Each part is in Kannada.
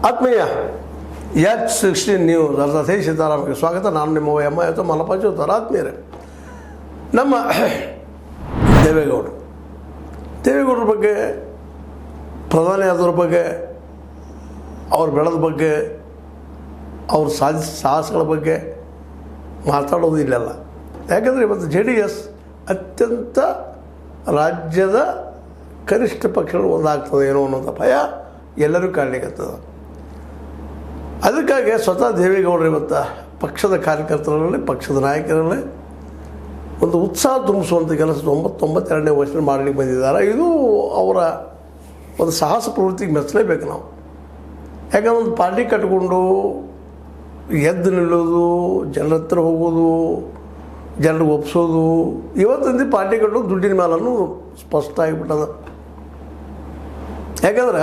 ಆತ್ಮೀಯ H16 ನ್ಯೂಸ್ ಅರ್ಥಾತ್ ಸೀತಾರಾಮಕ್ಕೆ ಸ್ವಾಗತ. ನಾನು ನಿಮ್ಮ ಎಮ್ಮ ಆಯಿತು ಮಲ್ಲಪ್ಪ ಚೌತಾರ. ಆತ್ಮೀಯರೇ, ನಮ್ಮ ದೇವೇಗೌಡರ ಬಗ್ಗೆ, ಪ್ರಧಾನಿ ಆದವ್ರ ಬಗ್ಗೆ, ಅವ್ರು ಬೆಳೆದ ಬಗ್ಗೆ, ಅವ್ರ ಸಾಹಸಗಳ ಬಗ್ಗೆ ಮಾತಾಡೋದು ಇಲ್ಲೆಲ್ಲ. ಯಾಕಂದರೆ ಇವತ್ತು JDS ಅತ್ಯಂತ ರಾಜ್ಯದ ಕನಿಷ್ಠ ಪಕ್ಷಗಳು ಒಂದಾಗ್ತದೆ ಏನೋ ಅನ್ನೋಂಥ ಭಯ ಎಲ್ಲರೂ ಕಾಣಲಿಕ್ಕತ್ತದ. ಅದಕ್ಕಾಗಿ ಸ್ವತಃ ದೇವೇಗೌಡರು ಇವತ್ತು ಪಕ್ಷದ ಕಾರ್ಯಕರ್ತರಲ್ಲಿ, ಪಕ್ಷದ ನಾಯಕರಲ್ಲಿ ಒಂದು ಉತ್ಸಾಹ ತುಂಬಿಸುವಂಥ ಕೆಲಸ 92ನೇ ವರ್ಷದಲ್ಲಿ ಮಾಡಲಿಕ್ಕೆ ಬಂದಿದ್ದಾರೆ. ಇದು ಅವರ ಒಂದು ಸಾಹಸ ಪ್ರವೃತ್ತಿಗೆ ಮೆಚ್ಚಲೇಬೇಕು ನಾವು. ಯಾಕಂದ್ರೆ ಒಂದು ಪಾರ್ಟಿ ಕಟ್ಕೊಂಡು ಎದ್ದು ನಿಲ್ಲೋದು, ಜನರ ಹತ್ರ ಹೋಗೋದು, ಜನರಿಗೆ ಒಪ್ಸೋದು, ಇವತ್ತಿಂದ ಪಾರ್ಟಿ ಕಟ್ಟೋದು ದುಡ್ಡಿನ ಮೇಲೂ ಸ್ಪಷ್ಟ ಆಗಿಬಿಟ್ಟದ. ಯಾಕಂದ್ರೆ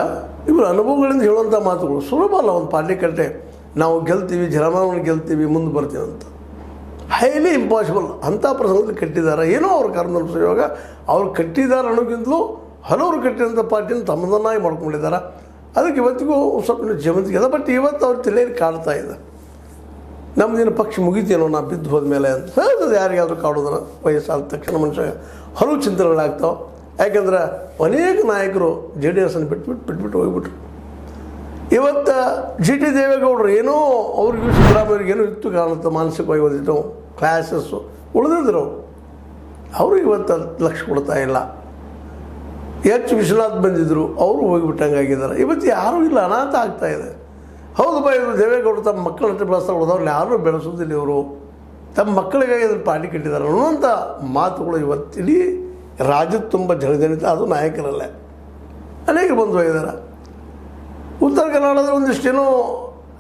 ಇವರು ಅನುಭವಗಳಿಂದ ಹೇಳುವಂಥ ಮಾತುಗಳು ಸುಲಭ ಅಲ್ಲ. ಒಂದು ಪಾರ್ಟಿ ಕಟ್ಟೆ ನಾವು ಗೆಲ್ತೀವಿ, ಜನಮಾನವನ್ನು ಗೆಲ್ತೀವಿ, ಮುಂದೆ ಬರ್ತೀವಿ ಅಂತ ಹೈಲಿ ಇಂಪಾಸಿಬಲ್ ಅಂಥ ಪ್ರಸಂಗದಲ್ಲಿ ಕಟ್ಟಿದ್ದಾರೆ. ಏನೋ ಅವ್ರ ಕಾರಣದಲ್ಲಿ ಇವಾಗ ಅವ್ರು ಕಟ್ಟಿದ್ದಾರೆ ಅನ್ನೋಕ್ಕಿಂತಲೂ ಹಲವರು ಕಟ್ಟಿದಂಥ ಪಾರ್ಟಿನ ತಮ್ಮದನ್ನಾಗಿ ಮಾಡ್ಕೊಂಡಿದ್ದಾರೆ. ಅದಕ್ಕೆ ಇವತ್ತಿಗೂ ಸ್ವಲ್ಪ ಜಮಂತಿಗೆ ಅದ. ಬಟ್ ಇವತ್ತು ಅವ್ರ ತಲೆಯಲ್ಲಿ ಕಾಡ್ತಾ ಇದೆ, ನಮ್ಮದಿನ ಪಕ್ಷ ಮುಗಿತೇನೋ ನಾ ಬಿದ್ದು ಹೋದ್ಮೇಲೆ ಅಂತ ಹೇಳ್ತದೆ. ಯಾರಿಗಾದರೂ ಕಾಡೋದನ್ನು ವಯಸ್ಸಾದ ತಕ್ಷಣ ಮನುಷ್ಯ ಹಲವು ಚಿಂತನೆಗಳಾಗ್ತಾವೆ. ಯಾಕೆಂದ್ರೆ ಅನೇಕ ನಾಯಕರು JDS ಬಿಟ್ಬಿಟ್ಟು ಹೋಗ್ಬಿಟ್ರು. ಇವತ್ತು GT ದೇವೇಗೌಡರು ಏನೋ ಅವ್ರಿಗೂ ಸಿದ್ದರಾಮಯ್ಯವ್ರಿಗೆ ಏನೋ ಇತ್ತು ಕಾಣುತ್ತೆ, ಮಾನಸಿಕವಾಗಿ ಓದಿಟ್ಟು ಕ್ಲಾಸಸ್ಸು ಉಳಿದಿದ್ರು. ಅವರು ಇವತ್ತು ಲಕ್ಷ್ಯ ಕೊಡ್ತಾ ಇಲ್ಲ. H ವಿಶ್ವನಾಥ್ ಬಂದಿದ್ದರು, ಅವರು ಹೋಗಿಬಿಟ್ಟಂಗಾಗಿದ್ದಾರೆ. ಇವತ್ತು ಯಾರೂ ಇಲ್ಲ, ಅನಾಥ ಆಗ್ತಾಯಿದೆ. ಹೌದಪ್ಪ, ಇವರು ದೇವೇಗೌಡರು ತಮ್ಮ ಮಕ್ಕಳಷ್ಟೇ ಬೆಳೆಸ್ತಾ ಉಳಿದವ್ರು ಯಾರೂ ಬೆಳೆಸೋದಿಲ್ಲ. ಇವರು ತಮ್ಮ ಮಕ್ಕಳಿಗಾಗಿ ಅದನ್ನು ಪಾರ್ಟಿ ಕಟ್ಟಿದ್ದಾರೆ ಅನ್ನುವಂಥ ಮಾತುಗಳು ಇವತ್ತು ಇಡೀ ರಾಜ್ಯದ ತುಂಬ ಜನಜನಿತ, ಅದು ನಾಯಕರಲ್ಲೇ ಅನೇಕರು ಬಂದು ಹೋಗಿದ್ದಾರೆ. ಉತ್ತರ ಕನ್ನಡದಲ್ಲಿ ಒಂದಿಷ್ಟೇನೋ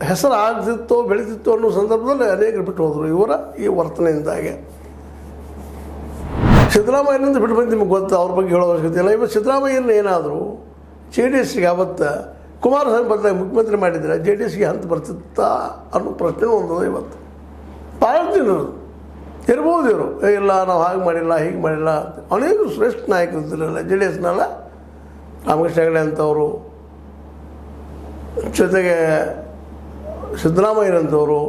ಹೆಸರು ಆಗ್ತಿತ್ತೋ ಬೆಳೀತಿತ್ತು ಅನ್ನೋ ಸಂದರ್ಭದಲ್ಲಿ ಅನೇಕರು ಬಿಟ್ಟು ಹೋದರು ಇವರ ಈ ವರ್ತನೆಯಿಂದಾಗೆ. ಸಿದ್ದರಾಮಯ್ಯನಿಂದ ಬಿಟ್ಟು ಬಂದು ನಿಮಗೆ ಗೊತ್ತು, ಅವ್ರ ಬಗ್ಗೆ ಹೇಳೋ ಅವಶ್ಯಕತೆ ಇಲ್ಲ. ಇವತ್ತು ಸಿದ್ದರಾಮಯ್ಯನ ಏನಾದರೂ JDSಗೆ ಅವತ್ತು ಕುಮಾರಸ್ವಾಮಿ ಬದಲಾಗಿ ಮುಖ್ಯಮಂತ್ರಿ ಮಾಡಿದರೆ JDSಗೆ ಹಂತ ಬರ್ತಿತ್ತಾ ಅನ್ನೋ ಪ್ರಶ್ನೆ ಒಂದು ಇವತ್ತು ಭಾಳ ಜನರು ಇರ್ಬೋದು. ಇವರು ಇಲ್ಲ ನಾವು ಹಾಗೆ ಮಾಡಿಲ್ಲ, ಹೀಗೆ ಮಾಡಿಲ್ಲ. ಅನೇಕರು ಶ್ರೇಷ್ಠ ನಾಯಕರು ಇದ್ದಿರಲ್ಲ JDSನಲ್ಲ. ರಾಮಕೃಷ್ಣ ಹೆಗಡೆ ಅಂಥವರು, ಜೊತೆಗೆ ಸಿದ್ದರಾಮಯ್ಯನಂಥವರು,